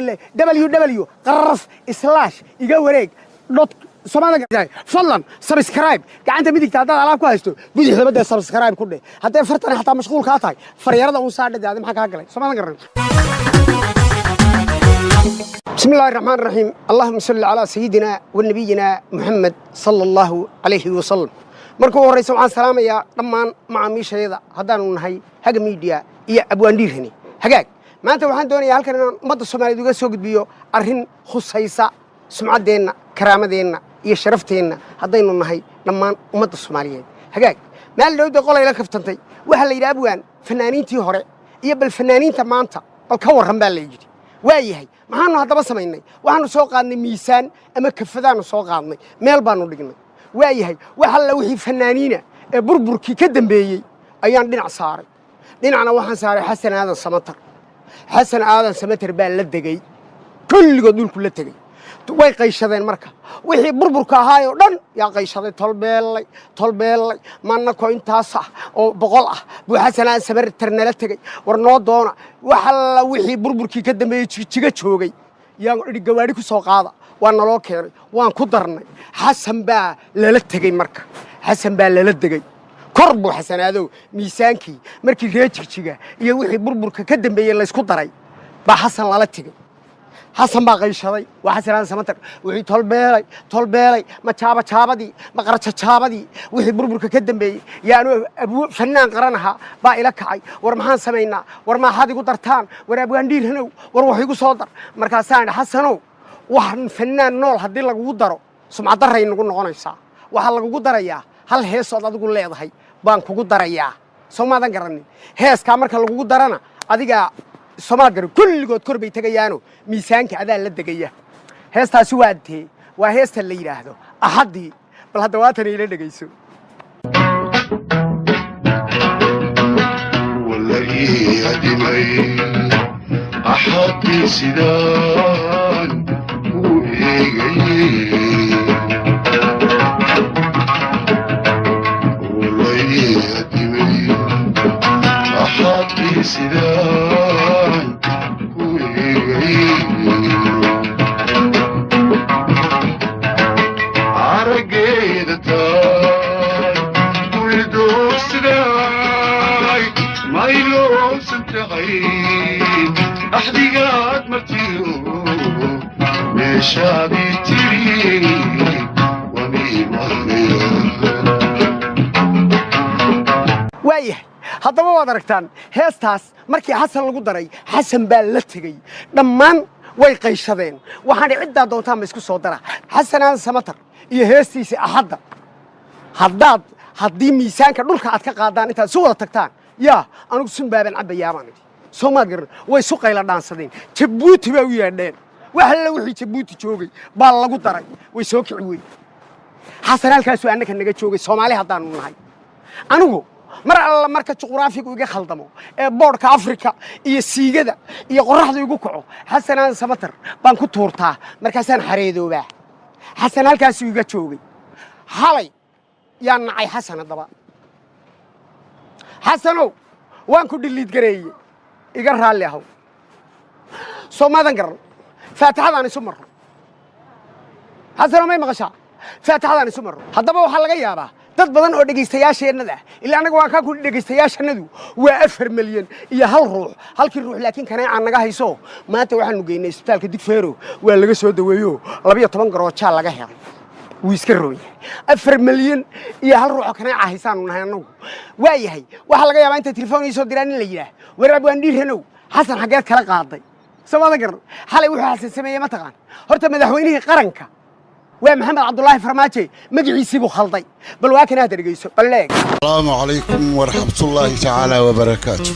www qaraf slash iga wareeg Soomaaliga fadlan subscribe gacanta midigta hadaad alaab ku haysto bidixda subscribe ku dheh haddii fartan xataa mashquul ka tahay faryarada uu saadhada maxaa ka galay Soomaaliga بسم الله الرحمن الرحيم اللهم صل على سيدنا ونبينا محمد صلى الله عليه وسلم markuu horeyso waxaan salaamayaa dhammaan macaamiishayda hadaan nahay haga media iyo abwaandiirhani hagaag maanta waxaan doonayaa halkan inaan ummadda Soomaaliyeed uga soo gudbiyo arrin khusaysa sumcadeena karaamadeenna iyo sharafteena hadaynu nahay dhammaan ummadda Soomaaliyeed hagaag meel loo deqolay la kaftantay waxa la yiraahdo abwaan fanaaniintii hore iyo bal fanaaniinta maanta bal ka waran baa la yiri waayahay maxaanu hadaba samaynay waxaanu soo qaadnay miisaan ama kafadaanu soo qaadnay meel baanu dhignay waayahay waxa la wixii fanaaniina ee burburkii ka dambeeyay ayaan dhinac saaray dhinacna waxaan saaray xasan aadan samatar baa la degay kulligood dhulku la tagay way qayshadeen marka wixii burburka ahaay oo dhan yaa qayshaday tolbeelay manna ko intaas ah oo boqol ah buu xasan aadan samatar nala tagay war noo doona waxa la wixii burburkii ka dambeeyay jiga joogay yaa gawaari ku soo qaada waan naloo keenay waan ku darnay xasan baa lala tagay marka xasan baa lala degay kor buu xasanaado miisaankii markii reejiga iyo wixii burburka ka dambeeyay la isku daray baa xasan lala tagay xasan baa qayshaday waa xasan samatar wixii tolbeelay ma jaabadii ma qarajaabadii wixii burburka ka dambeeyay yaanu abu fanaan qaranaha baa ila kacay war maxaan sameeynaa war ma xad igu dartaan war abwaandiirhanow war wax igu soo dar markaasaan xasanow waxaan fanaan nool hadii lagu daro sumcad daray nagu noqonaysaa waxa lagu darayaa hal heesood adigu leedahay baan kugu darayaa Soomaalidan garanin heeska marka lagu darana adiga Soomaaliga kulligood kor bay tagayaano miisaanka adaa la degaya heestaasi waa heesta la yiraahdo ahadii bal hadda waatan ila dhageyso wallahi adimay ahadii sidaan u eegay sidaan ku eegay arageeda taay duldoo sidaay mayloosan tahay axdigaad martiyo meeshaadii tiri wamiimahaya waayahay haddaba waad aragtaan heestaas markii xasan lagu daray xasan baa la tagay dhammaan way qayshadeen waxaan cidda doontaa ma isku soo dara xasan aadan samatar iyo heestiisa ahadda haddii miisaanka dhulka aad ka qaadaan intaad soo wada tagtaan yaa anigu sunbaaban cabayaabaan Soomaaliga way su qayla dhaansadeen Jabuuti baa u yeedheen waxa la wixii Jabuuti joogay baa lagu daray way soo kici weey xasan halkaas waa annaka naga joogay Soomaali haddaan nahay anigu mar alla marka juqraafigu iga khaldamo ee boorka Afrika iyo siigada iyo qoraxda igu kaco xasan aadan samatar baan ku tuurtaa markaasaan xareedoobaa xasan halkaas iga joogay halay yaan nacay xasan daba xasanow waan ku dhiliid gareeyay iga raali ahaw Soomaalidan garan faataxadaan isu marro xasanow may maqashaa faataxadaan isu marro haddaba waxa laga yaabaa dad badan oo dhageystayaasheenada ilaa anaga waan ka ku dhageystayaashanadu waa 4 milyan iyo hal ruux halkii ruux laakiin kana aan naga hayso maanta waxaanu geynay isbitaalka Digfeero waa laga soo daweeyo 12 garooja laga helay wuu iska rooyay 4 milyan iyo hal ruux kana haysaanu nahay anagu waayahay waxa laga yaabaa inta telefoon soo diraan in la yiraahdo war abwaandiirhanow xasan xageed kala qaaday Soomaaliga garan xalay wuxuu xasan sameeyay ma taqaan horta madaxweynihii qaranka ومحمد عبد الله فرماجي مجلسي بو خلطي بل واكن هذا رجيسو بلغ السلام عليكم ورحمة الله تعالى وبركاته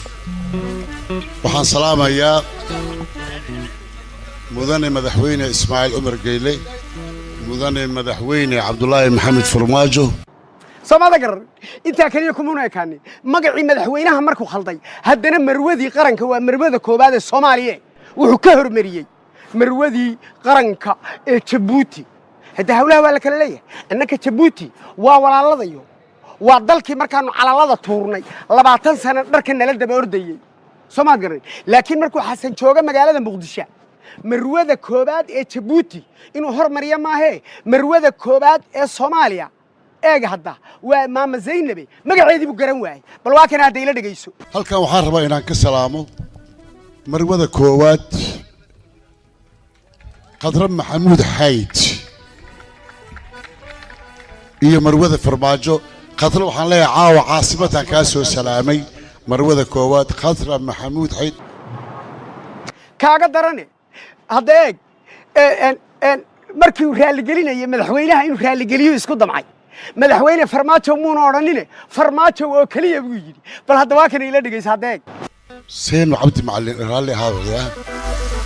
وحان سلامة يا مدني مدحويني إسماعيل عمر قيلي مدني مدحويني عبد الله محمد فرماجو Soomaaliga garan inta kaliya kumuna kaani magaci madaxweynaha markuu khalday haddana marwadii qaranka waa marwada koobaad ee Soomaaliya wuxuu ka hormariyay marwadii qaranka ee Jabuuti هذا هؤلاء ولا كلية أنك جبوتي ولا لضيو وضلك مركان على لضة تورني لبعتن سنة مركن للدب أردي سمعت قري لكن مركو حسن شوقة مجال هذا مقدسة marwada koobaad ee Jabuuti inuu hormariyo maahe marwada koobaad ee Soomaaliya eega hadda waa maama Zeynabi magaceedii buu garan waayay bal waa kana hadda ila dhageyso halkan waxaan rabaa inaan ka salaamo marwada koowaad qadra maxamuud xayd iyo marwada farmaajo qadra waxaan leeyahay caawa caasimadan ka soo salaamay marwada koowaad qadra maxamuud xayd kaaga darane hadda eeg markii uu raali gelinayay madaxweynaha inuu raali geliyo isku damcay madaxweyne farmaajo muuna odhanine farmaajo oo kaliya buu yidhi bal hadda waa kana ila dhageysa hadda eeg سين عبد معلم رالي هذا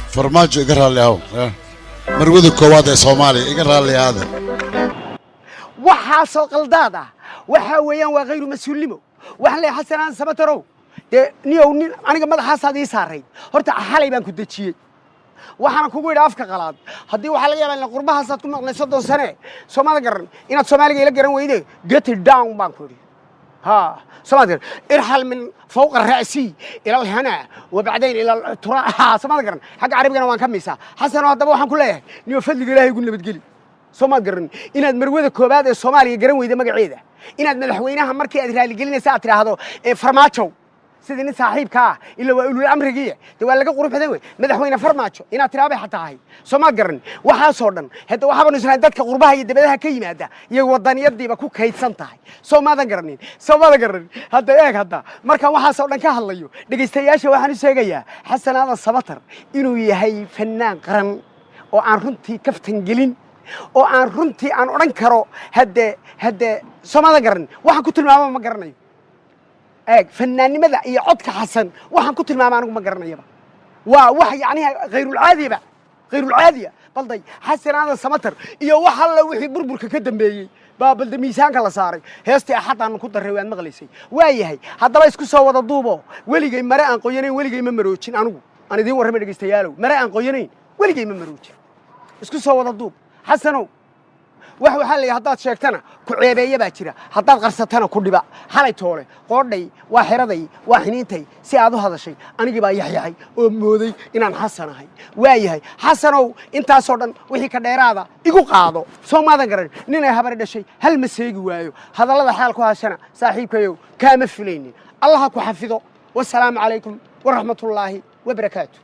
فرماجو يقرا هو مرود كواد صومالي يقرا لي هذا waxaasoo qaldaad ah waxa weeyaan waa غير مسؤولimo wax la xasanaan sabatarow niyow nin aniga madaxaas ii saaray horta xalay baan ku dajiyay waxaan kugu yidhi afka qalaad haddii waxa laga yaabaa in qurbahaas aad ku maqnay 30 sano Soomaaliga garan inaad Soomaaliga ila garan weyday get it down baan ku yidhi ها سمادر ارحل من فوق الرأسي إلى الهنا وبعدين إلى التراب ها سمادر قرن حق عربي وان كميسا حسن هذا بوحن كله نيو فضل الله يقول لي بتقولي سمادر قرن إن المروة كوباد الصومالي قرن ويدا مقعيدة إن الملحوينها مركي أدري قلنا ساعة هذا فرماتشو سيدنا صاحب كا إلا ويقولوا الأمر جيه تقول لك قرب هذا مدحوينا فرماتشو إن ترابي حتى هاي سمادر قرن وحاصرن هذا وحبنا نسردك قربها يدبلها كيما هذا يوضني يدي بكوك هيد سنتاي سمادر قرنين سمادر قرن هذا إيه هذا مركا وحاصرن كهالليو دقيستياش وحنا سجيا حسن هذا السبتر إنه يهي فنان قرن وعن رنتي كفتن جلين وعن رنتي عن أورنكرو هذا سمادر قرن واحد كتر ما قرني فنان ماذا يعطك حسن وحن كنت الماما ما قرنيه وواحد يعني غير العادي بقى غير العادية بلدي حسن هذا السمتر يا وحلا وحي بربرك كدم بيجي بابل دميسان كلا صاري هستي أحد عن كنت الروان مغلسي وياهي هذا لا يسكت سوى الضوبة ولي جاي مرأة قيانين ولي جاي ممروتشين أنا دي ورا مرة استيالو مرأة قيانين ولي جاي ممروتشين يسكت سوى الضوب حسنوا وحو حالي هداد شاكتنا كعيبية باكرة هداد غرستنا كل بقى حالي تولي قردي واحردي واحنينتي سيادو هذا الشيء أنا جبا يحيحي ومودي إنان حسنا هاي وايهي حسنو انتا صورن وحي كدير هذا إيقو قادو سو ماذا قرن نينا هبرد الشيء هل مسيقو وايو هذا الله حالكو هاشنا صاحبك يو كامفليني الله كو حفظه والسلام عليكم ورحمة الله وبركاته